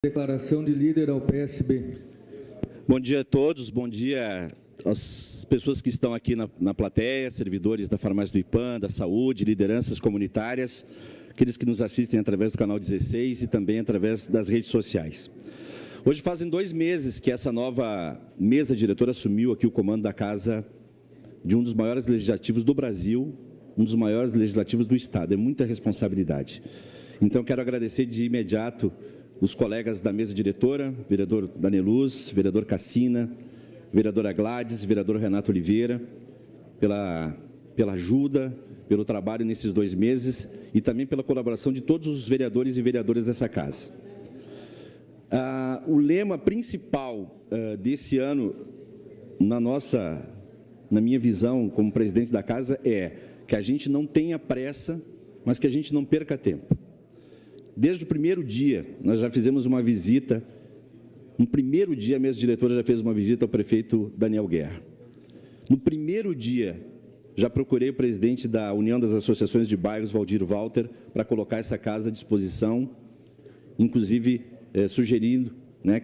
Declaração de líder ao PSB. Bom dia a todos, bom dia às pessoas que estão aqui na plateia, servidores da Farmácia do IPAM, da Saúde, lideranças comunitárias, aqueles que nos assistem através do canal 16 e também através das redes sociais. Hoje fazem 2 meses que essa nova mesa diretora assumiu aqui o comando da casa de um dos maiores legislativos do Brasil, um dos maiores legislativos do Estado. É muita responsabilidade. Então, quero agradecer de imediato os colegas da mesa diretora, vereador Daneluz, vereador Cassina, vereadora Gladys, vereador Renato Oliveira, pela ajuda, pelo trabalho nesses 2 meses e também pela colaboração de todos os vereadores e vereadoras dessa casa. O lema principal desse ano, na minha visão como presidente da casa, é que a gente não tenha pressa, mas que a gente não perca tempo. Desde o primeiro dia, nós já fizemos uma visita, no primeiro dia a mesa diretora já fez uma visita ao prefeito Daniel Guerra. No primeiro dia, já procurei o presidente da União das Associações de Bairros, Valdir Walter, para colocar essa casa à disposição, inclusive sugerindo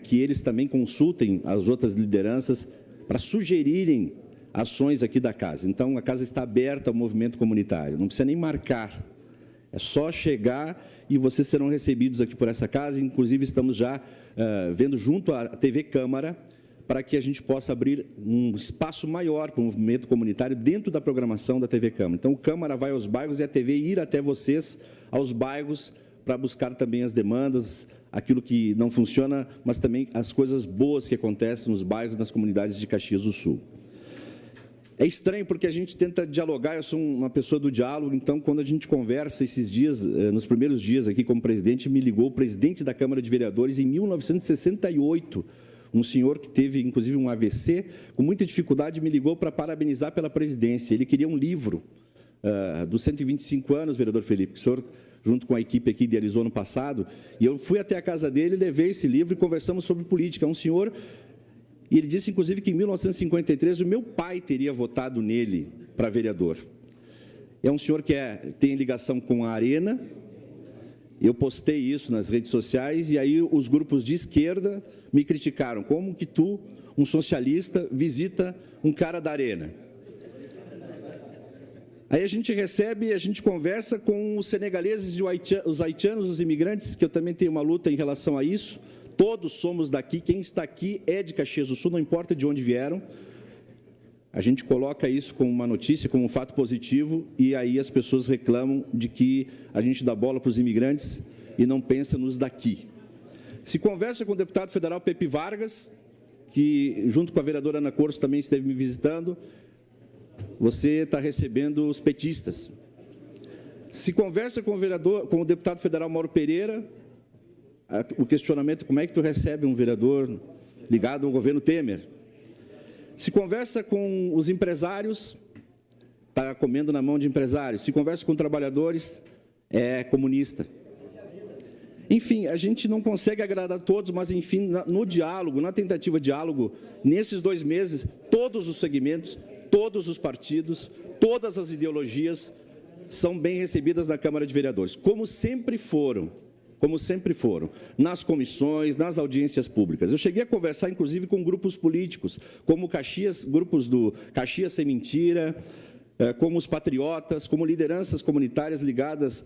que eles também consultem as outras lideranças para sugerirem ações aqui da casa. Então, a casa está aberta ao movimento comunitário, não precisa nem marcar, é só chegar e vocês serão recebidos aqui por essa casa. Inclusive, estamos já vendo junto à TV Câmara para que a gente possa abrir um espaço maior para o movimento comunitário dentro da programação da TV Câmara. Então, o Câmara vai aos bairros e a TV ir até vocês, aos bairros, para buscar também as demandas, aquilo que não funciona, mas também as coisas boas que acontecem nos bairros, nas comunidades de Caxias do Sul. É estranho porque a gente tenta dialogar, eu sou uma pessoa do diálogo, então quando a gente conversa esses dias, nos primeiros dias aqui como presidente, me ligou o presidente da Câmara de Vereadores em 1968, um senhor que teve inclusive um AVC, com muita dificuldade, me ligou para parabenizar pela presidência. Ele queria um livro dos 125 anos, vereador Felipe, que o senhor, junto com a equipe aqui, idealizou no passado, e eu fui até a casa dele, levei esse livro e conversamos sobre política. É um senhor... E ele disse, inclusive, que em 1953 o meu pai teria votado nele para vereador. É um senhor que tem ligação com a Arena. Eu postei isso nas redes sociais e aí os grupos de esquerda me criticaram. Como que tu, um socialista, visita um cara da Arena? Aí a gente recebe, a gente conversa com os senegaleses e os haitianos, os imigrantes, que eu também tenho uma luta em relação a isso. Todos somos daqui, quem está aqui é de Caxias do Sul, não importa de onde vieram. A gente coloca isso como uma notícia, como um fato positivo, e aí as pessoas reclamam de que a gente dá bola para os imigrantes e não pensa nos daqui. Se conversa com o deputado federal Pepe Vargas, que junto com a vereadora Ana Corso também esteve me visitando, você está recebendo os petistas. Se conversa com o deputado federal Mauro Pereira, o questionamento, como é que tu recebe um vereador ligado ao governo Temer? Se conversa com os empresários, está comendo na mão de empresários. Se conversa com trabalhadores, é comunista. Enfim, a gente não consegue agradar todos, mas, enfim, no diálogo, na tentativa de diálogo, nesses 2 meses, todos os segmentos, todos os partidos, todas as ideologias são bem recebidas na Câmara de Vereadores, como sempre foram, nas comissões, nas audiências públicas. Eu cheguei a conversar, inclusive, com grupos políticos, como grupos do Caxias Sem Mentira, como os Patriotas, como lideranças comunitárias ligadas,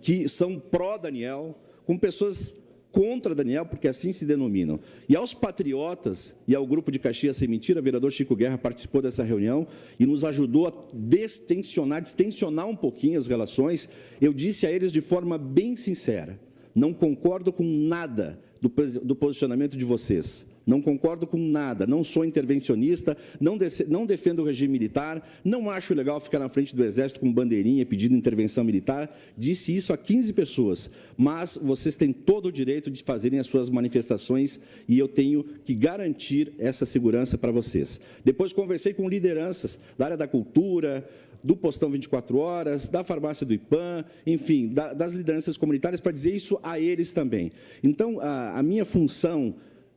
que são pró-Daniel, com pessoas contra Daniel, porque assim se denominam. E aos Patriotas e ao grupo de Caxias Sem Mentira, o vereador Chico Guerra participou dessa reunião e nos ajudou a distensionar um pouquinho as relações. Eu disse a eles de forma bem sincera, não concordo com nada do posicionamento de vocês. Não concordo com nada, não sou intervencionista, não defendo o regime militar, não acho legal ficar na frente do Exército com bandeirinha pedindo intervenção militar. Disse isso a 15 pessoas, mas vocês têm todo o direito de fazerem as suas manifestações e eu tenho que garantir essa segurança para vocês. Depois conversei com lideranças da área da cultura, do Postão 24 Horas, da Farmácia do IPAM, enfim, das lideranças comunitárias, para dizer isso a eles também. Então, a minha função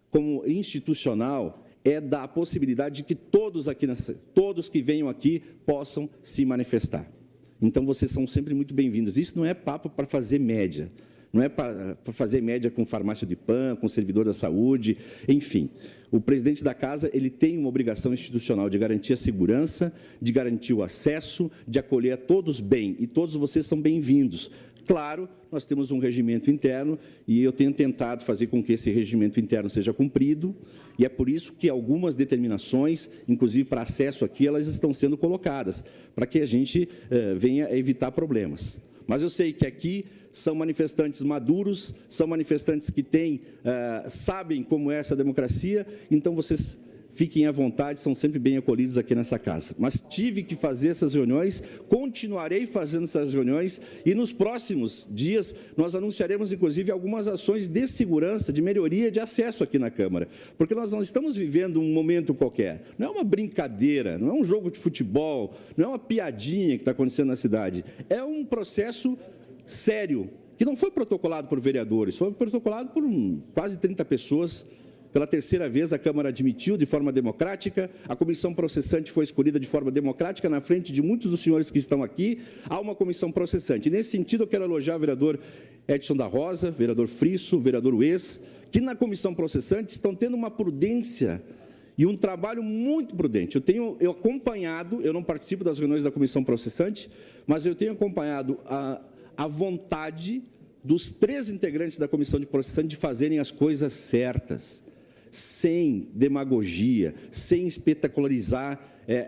como institucional é dar a possibilidade de que todos que venham aqui possam se manifestar. Então, vocês são sempre muito bem-vindos. Isso não é papo para fazer média. não é para fazer média com farmácia do IPAM, com servidor da saúde, enfim. O presidente da casa ele tem uma obrigação institucional de garantir a segurança, de garantir o acesso, de acolher a todos bem, e todos vocês são bem-vindos. Claro, nós temos um regimento interno e eu tenho tentado fazer com que esse regimento interno seja cumprido, e é por isso que algumas determinações, inclusive para acesso aqui, elas estão sendo colocadas, para que a gente venha a evitar problemas. Mas eu sei que aqui são manifestantes maduros, são manifestantes que sabem como é essa democracia, então vocês fiquem à vontade, são sempre bem acolhidos aqui nessa casa. Mas tive que fazer essas reuniões, continuarei fazendo essas reuniões, e nos próximos dias nós anunciaremos, inclusive, algumas ações de segurança, de melhoria de acesso aqui na Câmara, porque nós não estamos vivendo um momento qualquer, não é uma brincadeira, não é um jogo de futebol, não é uma piadinha que está acontecendo na cidade, é um processo sério, que não foi protocolado por vereadores, foi protocolado por quase 30 pessoas. Pela terceira vez, a Câmara admitiu de forma democrática, a comissão processante foi escolhida de forma democrática, na frente de muitos dos senhores que estão aqui, há uma comissão processante. Nesse sentido, eu quero elogiar o vereador Edson da Rosa, vereador Frisso, vereador Ues, que na comissão processante estão tendo uma prudência e um trabalho muito prudente. Eu acompanhado, eu não participo das reuniões da comissão processante, mas eu tenho acompanhado a vontade dos 3 integrantes da comissão de processante de fazerem as coisas certas, sem demagogia, sem espetacularizar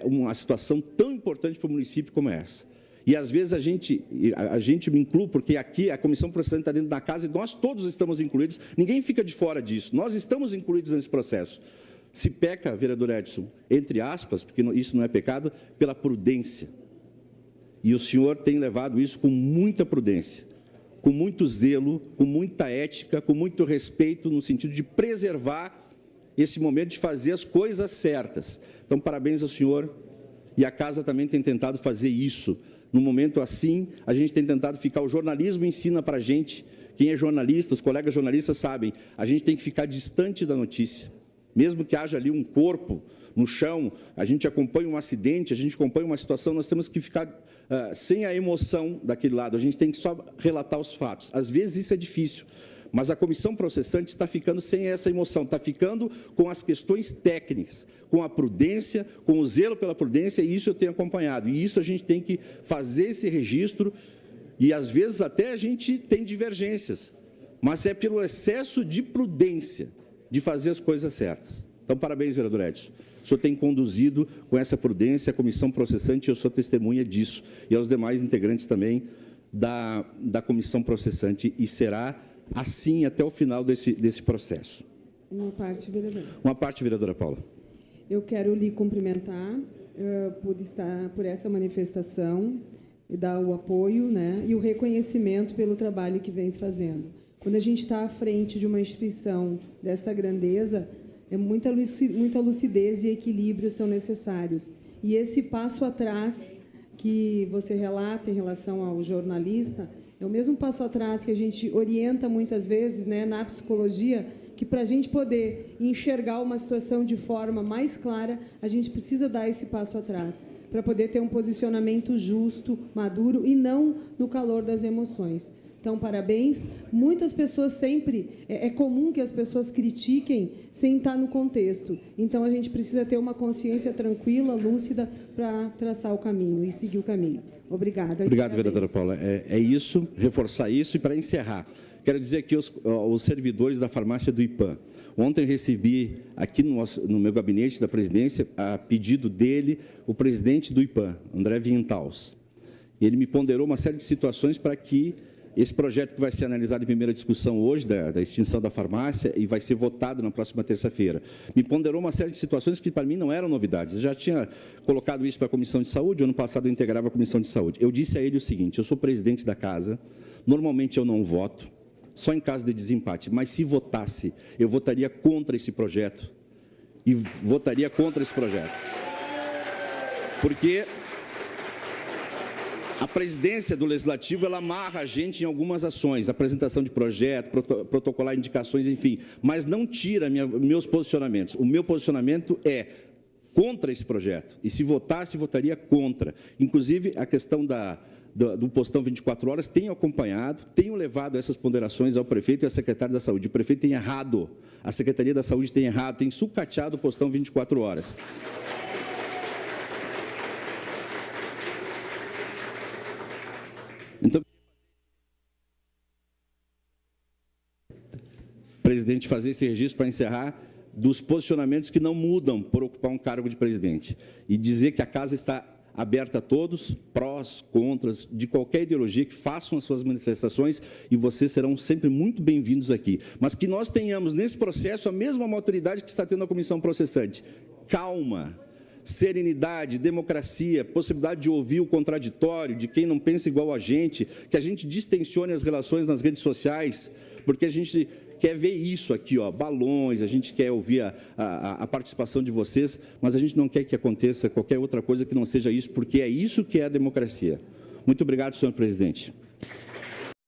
uma situação tão importante para o município como essa. E, às vezes, a gente me inclui, porque aqui a comissão processante está dentro da casa e nós todos estamos incluídos, ninguém fica de fora disso, nós estamos incluídos nesse processo. Se peca, vereador Edson, entre aspas, porque isso não é pecado, pela prudência. E o senhor tem levado isso com muita prudência, com muito zelo, com muita ética, com muito respeito, no sentido de preservar esse momento de fazer as coisas certas. Então, parabéns ao senhor, e a casa também tem tentado fazer isso. Num momento assim, a gente tem tentado ficar, o jornalismo ensina para a gente, quem é jornalista, os colegas jornalistas sabem, a gente tem que ficar distante da notícia. Mesmo que haja ali um corpo no chão, a gente acompanha um acidente, a gente acompanha uma situação, nós temos que ficar sem a emoção daquele lado, a gente tem que só relatar os fatos. Às vezes isso é difícil, mas a comissão processante está ficando sem essa emoção, está ficando com as questões técnicas, com a prudência, com o zelo pela prudência, e isso eu tenho acompanhado. E isso a gente tem que fazer esse registro, e às vezes até a gente tem divergências, mas é pelo excesso de prudência de fazer as coisas certas. Então, parabéns, vereador Edson. O senhor tem conduzido com essa prudência a comissão processante, e eu sou testemunha disso, e aos demais integrantes também da comissão processante, e será assim até o final desse processo. Uma parte, vereadora. Uma parte, vereadora Paula. Eu quero lhe cumprimentar por essa manifestação e dar o apoio, né, e o reconhecimento pelo trabalho que vem fazendo. Quando a gente está à frente de uma instituição desta grandeza, muita lucidez e equilíbrio são necessários. E esse passo atrás que você relata em relação ao jornalista é o mesmo passo atrás que a gente orienta muitas vezes, né, na psicologia, que para a gente poder enxergar uma situação de forma mais clara, a gente precisa dar esse passo atrás, para poder ter um posicionamento justo, maduro e não no calor das emoções. Então, parabéns. Muitas pessoas sempre... É comum que as pessoas critiquem sem estar no contexto. Então, a gente precisa ter uma consciência tranquila, lúcida, para traçar o caminho e seguir o caminho. Obrigada. Obrigado, vereadora Paula. É isso, reforçar isso. E, para encerrar, quero dizer aqui os servidores da farmácia do IPAM. Ontem recebi aqui no meu gabinete da presidência, a pedido dele, o presidente do IPAM, André Vintaus. Ele me ponderou uma série de situações para que esse projeto, que vai ser analisado em primeira discussão hoje, da extinção da farmácia, e vai ser votado na próxima terça-feira, me ponderou uma série de situações que, para mim, não eram novidades. Eu já tinha colocado isso para a Comissão de Saúde, ano passado eu integrava a Comissão de Saúde. Eu disse a ele o seguinte: eu sou presidente da casa, normalmente eu não voto, só em caso de desempate, mas se votasse, eu votaria contra esse projeto, e votaria contra esse projeto. Porque a presidência do Legislativo, ela amarra a gente em algumas ações, apresentação de projeto, protocolar indicações, enfim, mas não tira meus posicionamentos. O meu posicionamento é contra esse projeto, e se votasse, votaria contra. Inclusive, a questão do Postão 24 Horas tenham acompanhado, tenham levado essas ponderações ao prefeito e à secretária da Saúde. O prefeito tem errado, a Secretaria da Saúde tem errado, tem sucateado o Postão 24 Horas. Então, presidente, fazer esse registro para encerrar dos posicionamentos que não mudam por ocupar um cargo de presidente e dizer que a casa está aberta a todos, prós, contras, de qualquer ideologia, que façam as suas manifestações e vocês serão sempre muito bem-vindos aqui. Mas que nós tenhamos nesse processo a mesma maturidade que está tendo a comissão processante. Calma, serenidade, democracia, possibilidade de ouvir o contraditório, de quem não pensa igual a gente, que a gente distensione as relações nas redes sociais, porque a gente quer ver isso aqui, ó, balões, a gente quer ouvir a participação de vocês, mas a gente não quer que aconteça qualquer outra coisa que não seja isso, porque é isso que é a democracia. Muito obrigado, senhor presidente.